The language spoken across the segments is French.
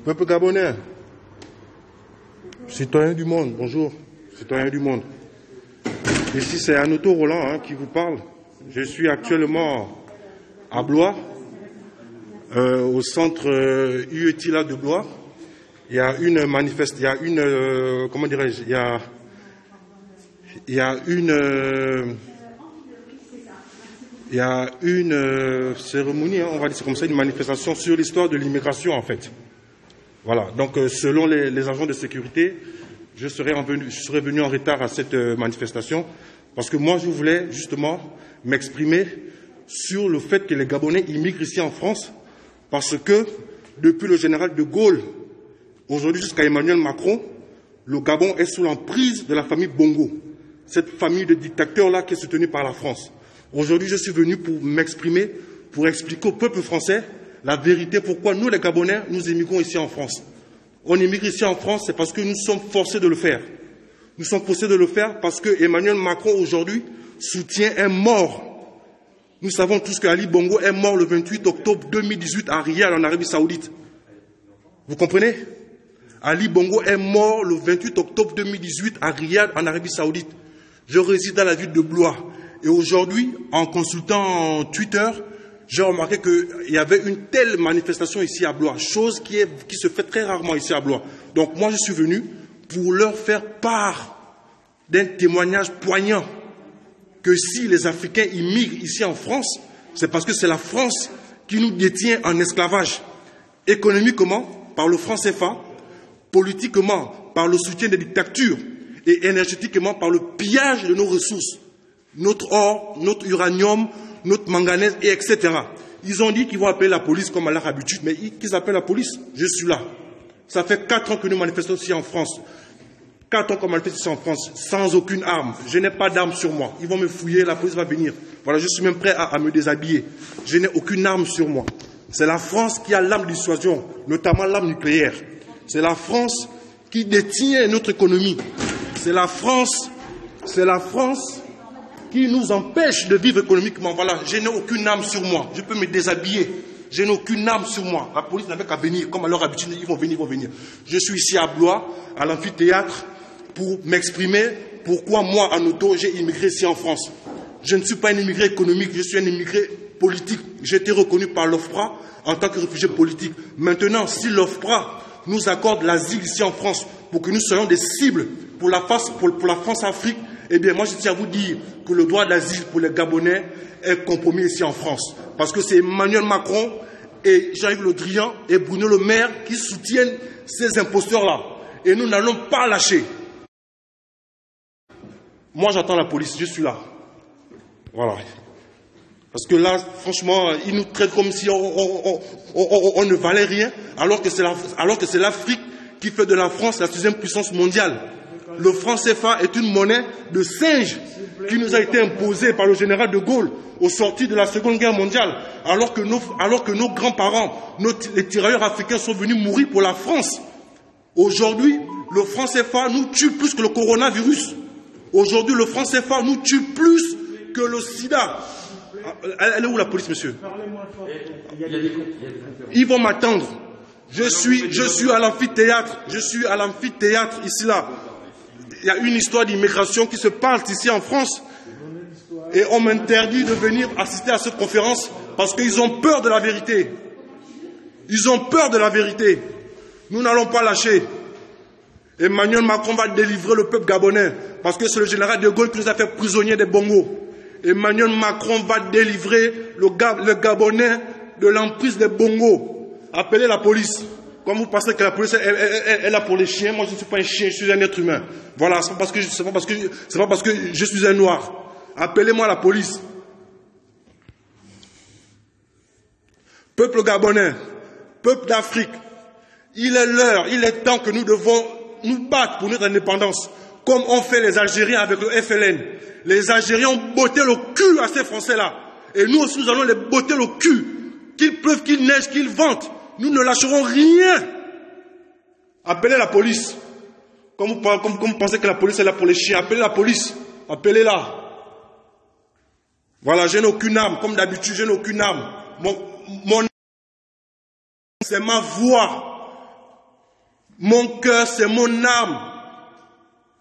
Peuple gabonais, citoyens du monde, bonjour, citoyens du monde. Ici c'est Anoto Roland qui vous parle. Je suis actuellement à Blois, au centre UETILA de Blois. Il y a une manifestation, comment dirais-je, il y a une cérémonie, on va dire comme ça, une manifestation sur l'histoire de l'immigration en fait. Voilà, donc selon les agents de sécurité, je serais venu en retard à cette manifestation parce que moi je voulais justement m'exprimer sur le fait que les Gabonais immigrent ici en France parce que depuis le général de Gaulle, aujourd'hui jusqu'à Emmanuel Macron, le Gabon est sous l'emprise de la famille Bongo, cette famille de dictateurs-là qui est soutenue par la France. Aujourd'hui, je suis venu pour m'exprimer, pour expliquer au peuple français la vérité pourquoi nous, les Gabonais, nous immigrons ici en France. On immigre ici en France, c'est parce que nous sommes forcés de le faire. Nous sommes forcés de le faire parce que Emmanuel Macron, aujourd'hui, soutient un mort. Nous savons tous qu'Ali Bongo est mort le 28 octobre 2018 à Riyad, en Arabie Saoudite. Vous comprenez? Ali Bongo est mort le 28 octobre 2018 à Riyad, en Arabie Saoudite. Je réside dans la ville de Blois. Et aujourd'hui, en consultant Twitter, j'ai remarqué qu'il y avait une telle manifestation ici à Blois, chose qui se fait très rarement ici à Blois. Donc moi, je suis venu pour leur faire part d'un témoignage poignant que si les Africains immigrent ici en France, c'est parce que c'est la France qui nous détient en esclavage. Économiquement, par le franc CFA, politiquement, par le soutien des dictatures et énergétiquement, par le pillage de nos ressources. Notre or, notre uranium, notre manganèse, et etc. Ils ont dit qu'ils vont appeler la police comme à leur habitude, mais qu'ils appellent la police, je suis là. Ça fait 4 ans que nous manifestons ici en France. 4 ans qu'on manifeste ici en France, sans aucune arme. Je n'ai pas d'arme sur moi. Ils vont me fouiller, la police va venir. Voilà, je suis même prêt à me déshabiller. Je n'ai aucune arme sur moi. C'est la France qui a l'arme de dissuasion, notamment l'arme nucléaire. C'est la France qui détient notre économie. C'est la France qui nous empêche de vivre économiquement. Voilà, je n'ai aucune arme sur moi. Je peux me déshabiller. Je n'ai aucune arme sur moi. La police n'avait qu'à venir, comme à leur habitude, ils vont venir. Je suis ici à Blois, à l'amphithéâtre, pour m'exprimer pourquoi moi, en auto, j'ai immigré ici en France. Je ne suis pas un immigré économique, je suis un immigré politique. J'ai été reconnu par l'OFPRA en tant que réfugié politique. Maintenant, si l'OFPRA nous accorde l'asile ici en France pour que nous soyons des cibles pour la France-Afrique, eh bien, moi, je tiens à vous dire que le droit d'asile pour les Gabonais est compromis ici en France. Parce que c'est Emmanuel Macron et Jean-Yves Le Drian et Bruno Le Maire qui soutiennent ces imposteurs-là. Et nous n'allons pas lâcher. Moi, j'attends la police, je suis là. Voilà. Parce que là, franchement, ils nous traitent comme si on ne valait rien, alors que c'est l'Afrique qui fait de la France la 6e puissance mondiale. Le franc CFA est une monnaie de singe qui nous a été imposée par le général de Gaulle au sortir de la Seconde Guerre mondiale, alors que nos grands-parents, les tirailleurs africains sont venus mourir pour la France. Aujourd'hui, le franc CFA nous tue plus que le coronavirus. Aujourd'hui, le franc CFA nous tue plus que le sida. Elle est où la police, monsieur? Ils vont m'attendre. Je suis à l'amphithéâtre. Je suis à l'amphithéâtre, ici, là. Il y a une histoire d'immigration qui se passe ici en France. Et on m'interdit de venir assister à cette conférence parce qu'ils ont peur de la vérité. Ils ont peur de la vérité. Nous n'allons pas lâcher. Emmanuel Macron va délivrer le peuple gabonais parce que c'est le général de Gaulle qui nous a fait prisonniers des Bongos. Emmanuel Macron va délivrer le Gabonais de l'emprise des Bongos. Appelez la police. Comme vous pensez que la police est là pour les chiens, moi je ne suis pas un chien, je suis un être humain. Voilà, c'est pas parce que je suis un noir. Appelez-moi la police. Peuple gabonais, peuple d'Afrique, il est l'heure, il est temps que nous devons nous battre pour notre indépendance, comme ont fait les Algériens avec le FLN. Les Algériens ont botté le cul à ces Français-là. Et nous aussi, nous allons les botter le cul. Qu'il pleuve, qu'il neige, qu'il vente. Nous ne lâcherons rien. Appelez la police. Comme vous pensez que la police est là pour les chiens, appelez la police. Appelez-la. Voilà, je n'ai aucune arme. Comme d'habitude, je n'ai aucune arme. Mon c'est ma voix. Mon cœur, c'est mon âme.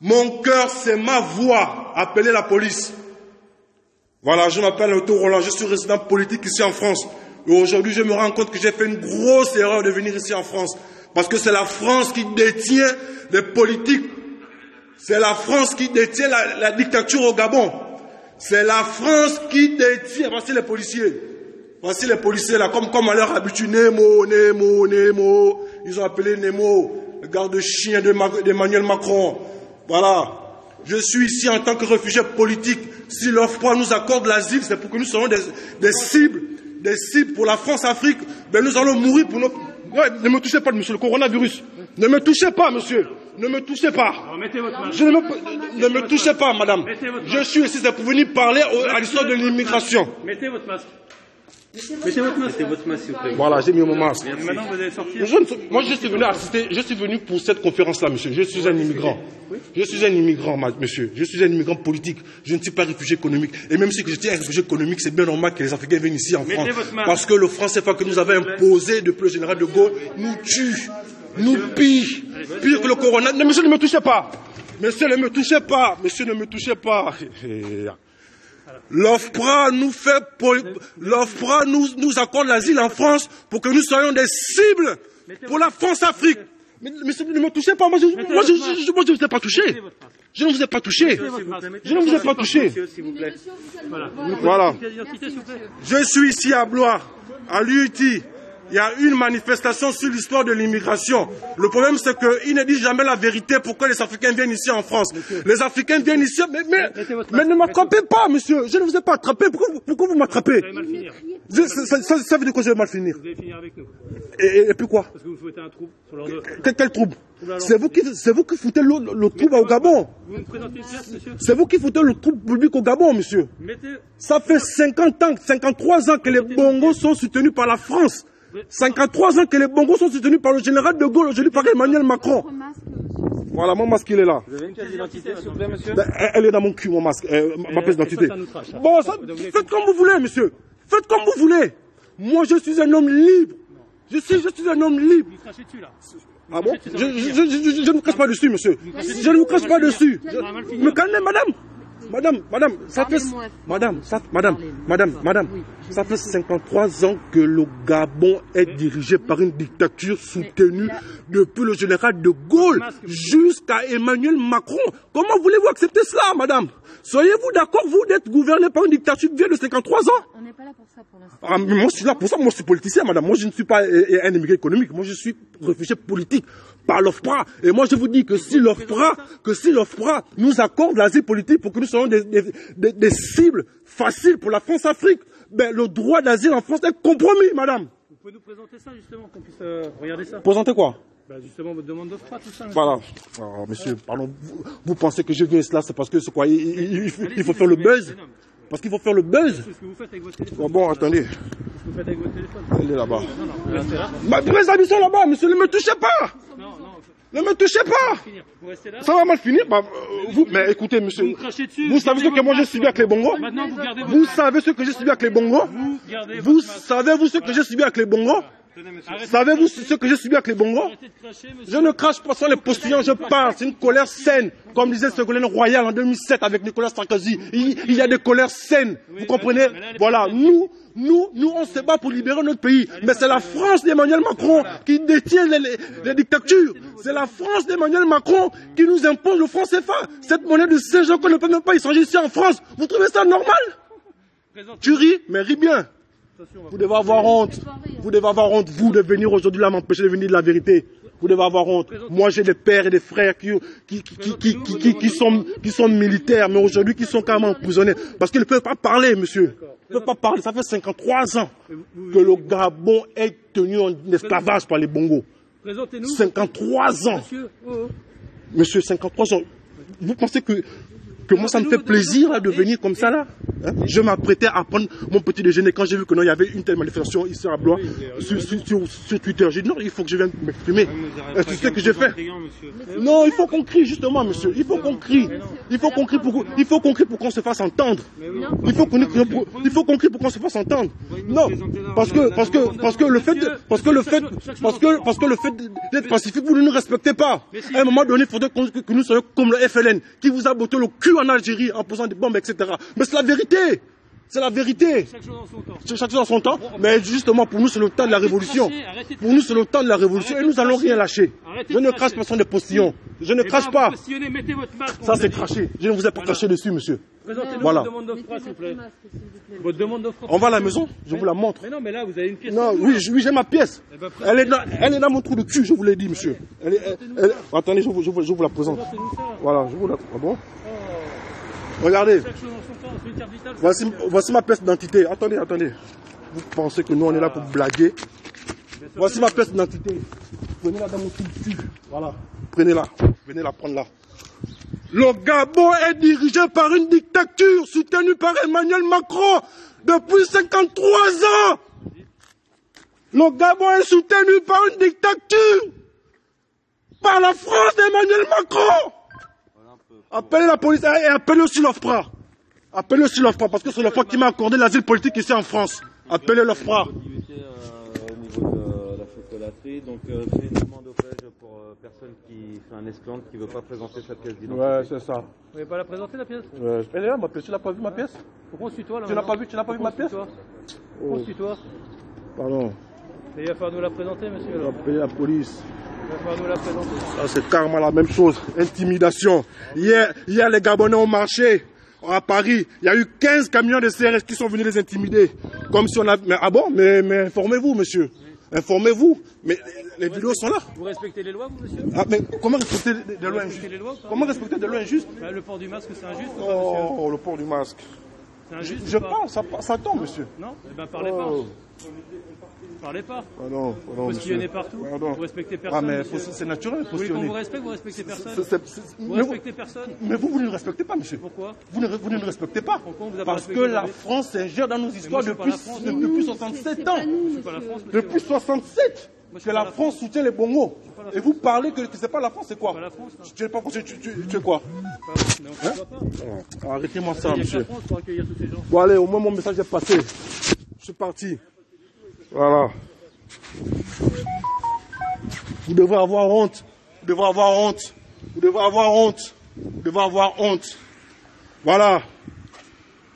Mon cœur, c'est ma voix. Appelez la police. Voilà, je m'appelle Otto Roland, je suis résident politique ici en France. Et aujourd'hui, je me rends compte que j'ai fait une grosse erreur de venir ici en France. Parce que c'est la France qui détient les politiques. C'est la France qui détient la dictature au Gabon. C'est la France qui détient... Voici les policiers. Voici les policiers là, comme à leur habitude. Nemo, Nemo, Nemo. Ils ont appelé Nemo, le garde-chien d'Emmanuel Macron. Voilà. Je suis ici en tant que réfugié politique. Si l'OFPRA nous accorde l'asile, c'est pour que nous soyons des cibles pour la France-Afrique. Ben nous allons mourir pour nos... Ouais, ne me touchez pas, monsieur, le coronavirus. Ne me touchez pas, monsieur. Ne me touchez pas. Ne me touchez pas, madame. Je suis ici, c'est pour venir parler à l'histoire de l'immigration. Mettez votre masque. Mettez votre masque, s'il vous plaît. Voilà, j'ai mis mon masque. Et maintenant, vous allez sortir. Moi, je suis venu assister, je suis venu pour cette conférence-là, monsieur. Je suis un immigrant. Je suis un immigrant, monsieur. Je suis un immigrant politique. Je ne suis pas réfugié économique. Et même si j'étais un réfugié économique, c'est bien normal que les Africains viennent ici en France. Parce que le franc CFA que nous avons imposé depuis le général de Gaulle nous tue, nous pille, pire que le corona. Mais monsieur, ne me touchez pas. Monsieur, ne me touchez pas. Monsieur, ne me touchez pas. L'OFPRA nous accorde l'asile en France pour que nous soyons des cibles pour la France-Afrique. Mais ne me touchez pas, moi je ne vous ai pas touché. Je ne vous ai pas touché. Je ne vous ai pas touché. Voilà. Je suis ici à Blois, à l'UIT. Il y a une manifestation sur l'histoire de l'immigration. Le problème, c'est qu'ils ne disent jamais la vérité pourquoi les Africains viennent ici en France. Les Africains viennent ici, mais ne m'attrapez pas, monsieur. Je ne vous ai pas attrapé. Pourquoi vous m'attrapez? Ça veut dire que je vais mal finir. Vous allez finir avec nous. Et puis quoi? Parce que vous souhaitez un trouble sur l'ordre. Quel trouble? C'est vous qui foutez le trouble au Gabon. Vous me présentez une pièce, monsieur? C'est vous qui foutez le trouble public au Gabon, monsieur. Ça fait 50 ans, 53 ans que les Bongos sont soutenus par la France. 53 ans que les Bongos sont soutenus par le général de Gaulle, aujourd'hui par Emmanuel Macron. Voilà, mon masque, il est là. Vous avez une pièce d'identité, s'il vous plaît, monsieur? Elle est dans mon cul, mon masque, ma pièce d'identité. Bon, faites comme vous voulez, monsieur. Faites comme vous voulez. Moi, je suis un homme libre. Je suis un homme libre. Vous crachez dessus, là. Ah bon? Je ne vous crache pas dessus, monsieur. Je ne vous crache pas dessus. Me calmez, madame. Madame, ça fait 53 ans que le Gabon est dirigé par une dictature soutenue depuis le général de Gaulle jusqu'à Emmanuel Macron. Comment voulez-vous accepter cela, madame? Soyez-vous d'accord, vous, d'être gouverné par une dictature vieille de 53 ans? On n'est pas là pour ça pour l'instant. Ah, mais moi, je suis là pour ça. Moi, je suis politicien, madame. Moi, je ne suis pas un immigré économique. Moi, je suis réfugié politique par l'OFPRA. Et moi, je vous dis que si l'OFPRA nous accorde l'asile politique pour que nous soyons des cibles faciles pour la France-Afrique, ben, le droit d'asile en France est compromis, madame. Vous pouvez nous présenter ça, justement, qu'on puisse regarder ça? Présentez quoi? Bah, justement, votre demande d'OFPRA, tout ça. Voilà. Alors, monsieur, pardon, vous pensez que je viens là, c'est parce que c'est quoi? Il faut faire le buzz? Parce qu'il faut faire le buzz? C'est ce que vous faites avec votre téléphone. Bon, attendez. C'est ce que vous faites avec votre téléphone. Elle est là-bas. Non, restez là. Mes amis sont là-bas, monsieur, ne me touchez pas! Non. Ne me touchez pas! Vous restez là. Ça va mal finir? Mais écoutez, monsieur, Vous crachez dessus. vous savez ce que moi j'ai subi avec les Bongos? Maintenant, vous gardez votre Vous savez ce que j'ai subi avec les Bongos? Vous gardez Vous votre masque. savez-vous ce que j'ai subi avec les Bongos? Savez-vous ce que j'ai subi avec les Bongos? Arrêtez de cracher, monsieur. Je ne crache pas sur les postillons, je parle. C'est une colère saine. Comme disait Ségolène Royal en 2007 avec Nicolas Sarkozy. Il y a des colères saines. Vous comprenez? Voilà. Nous, on se bat pour libérer notre pays. Mais c'est la France d'Emmanuel Macron qui détient les dictatures. C'est la France d'Emmanuel Macron qui nous impose le franc CFA. Cette monnaie de ces gens qu'on ne peut même pas y changer ici en France. Vous trouvez ça normal? Tu ris, mais ris bien. Vous devez avoir honte. Vous devez avoir honte, vous, de venir aujourd'hui là m'empêcher de venir de la vérité. Vous devez avoir honte. Moi, j'ai des pères et des frères qui sont militaires, mais aujourd'hui qui sont carrément emprisonnés. Parce qu'ils ne peuvent pas parler, monsieur. Ils ne peuvent pas parler. Ça fait 53 ans que le Gabon est tenu en esclavage par les Bongos. 53 ans. Monsieur, 53 ans. Vous pensez que que moi ça me fait plaisir là, de venir comme ça là. Hein? Je m'apprêtais à prendre mon petit déjeuner quand j'ai vu que non, il y avait une telle manifestation ici à Blois sur Twitter. J'ai dit non, il faut que je vienne m'exprimer. Tu sais ce que j'ai fait? Non, il faut qu'on crie justement, monsieur. Il faut qu'on crie. Il faut qu'on crie pour qu'on se fasse entendre. Il faut qu'on crie pour qu'on se fasse entendre. Non, parce que le fait d'être pacifique, vous ne nous respectez pas. À un moment donné, il faudrait que nous soyons comme le FLN qui vous a botté le cul en Algérie en posant des bombes, etc. Mais c'est la vérité. C'est la vérité. Chaque chose en son temps. Mais justement, pour nous, c'est le temps de la révolution. Pour nous, c'est le temps de la révolution et nous n'allons rien lâcher. Je ne crache pas sur des postillons. Je ne crache pas. Ça, c'est craché. Je ne vous ai pas craché dessus, monsieur. Voilà. Votre demande d'offre. On va à la maison, je vous la montre. Mais non, mais là, vous avez une pièce. Non, oui, j'ai ma pièce. Elle est dans mon trou de cul, je vous l'ai dit, monsieur. Attendez, je vous la présente. Voilà, je vous la... Ah bon? Regardez. Voici ma pièce d'identité. Attendez. Vous pensez que nous, on est là pour blaguer? Voici ma pièce d'identité. Prenez-la dans mon trou de cul. Voilà. Prenez-la. Venez la prendre là. Le Gabon est dirigé par une dictature soutenue par Emmanuel Macron depuis 53 ans. Le Gabon est soutenu par une dictature par la France d'Emmanuel Macron. Appelez la police et appelez aussi l'OFPRA. Appelez aussi l'OFPRA parce que c'est l'OFPRA qui m'a accordé l'asile politique ici en France. Appelez l'OFPRA. Au niveau de la chocolaterie, donc c'est une demande au piège pour personne qui fait un esclandre qui ne veut pas présenter sa pièce d'identité. Ouais, c'est ça. Vous n'avez pas la présenter la pièce? Elle est là, ma pièce. Tu n'as pas vu ma pièce? Pourquoi on se tutoie là? Tu n'as pas vu ma pièce? Pourquoi on se tutoie? Pardon. Mais il va falloir nous la présenter, monsieur. On va appeler la police. Il va falloir nous la présenter. Ça, c'est carrément la même chose. Intimidation. Hier, les Gabonais ont marché à Paris. Il y a eu 15 camions de CRS qui sont venus les intimider. Comme si on a... Mais, ah bon? Mais informez-vous, monsieur. Informez-vous. Mais les vidéos sont là. Vous respectez les lois, vous, monsieur? Ah, mais comment respecter des lois injustes? Comment respecter des lois injustes? Bah, le port du masque, c'est injuste ou pas, Oh, monsieur? le port du masque. C'est injuste Je ou pas? parle, ça tombe, monsieur. Non? Eh ben, parlez pas. Parlez pas. Pardon, Vous espionner partout. Pardon. Vous respectez Ah, personne. mais monsieur. c'est naturel, Vous voulez qu'on postillonner. vous respecte, vous respectez personne. Vous Mais respectez personne. mais vous ne nous respectez pas, monsieur. Pourquoi? Vous ne nous respectez pas. Pourquoi on vous a pas Parce que respecté, la vous France s'ingère dans nos histoires moi, je suis pas depuis la France. depuis 67 ans. Je suis pas la France, monsieur. Depuis 67 Moi, je suis que pas la la France soutient les bongos. pas la Et vous parlez que c'est pas la France, c'est quoi? Pas la France, non. Tu es pas français, tu es quoi? Mais on ne voit pas. Arrêtez-moi ça, Il y a que monsieur. la France pour accueillir tous ces gens. Bon allez, au moins mon message est passé. Je suis parti. Voilà. Vous devrez avoir honte. Vous devrez avoir honte. Vous devrez avoir honte. Vous devrez avoir honte. Voilà.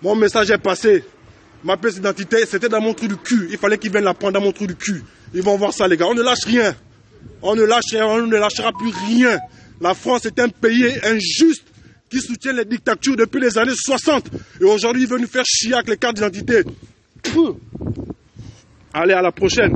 Mon message est passé. Ma pièce d'identité, c'était dans mon trou du cul. Il fallait qu'ils viennent la prendre dans mon trou du cul. Ils vont voir ça, les gars. On ne lâche rien. On ne lâchera plus rien. La France est un pays injuste qui soutient les dictatures depuis les années 60. Et aujourd'hui, il veut nous faire chier avec les cartes d'identité. Allez, à la prochaine.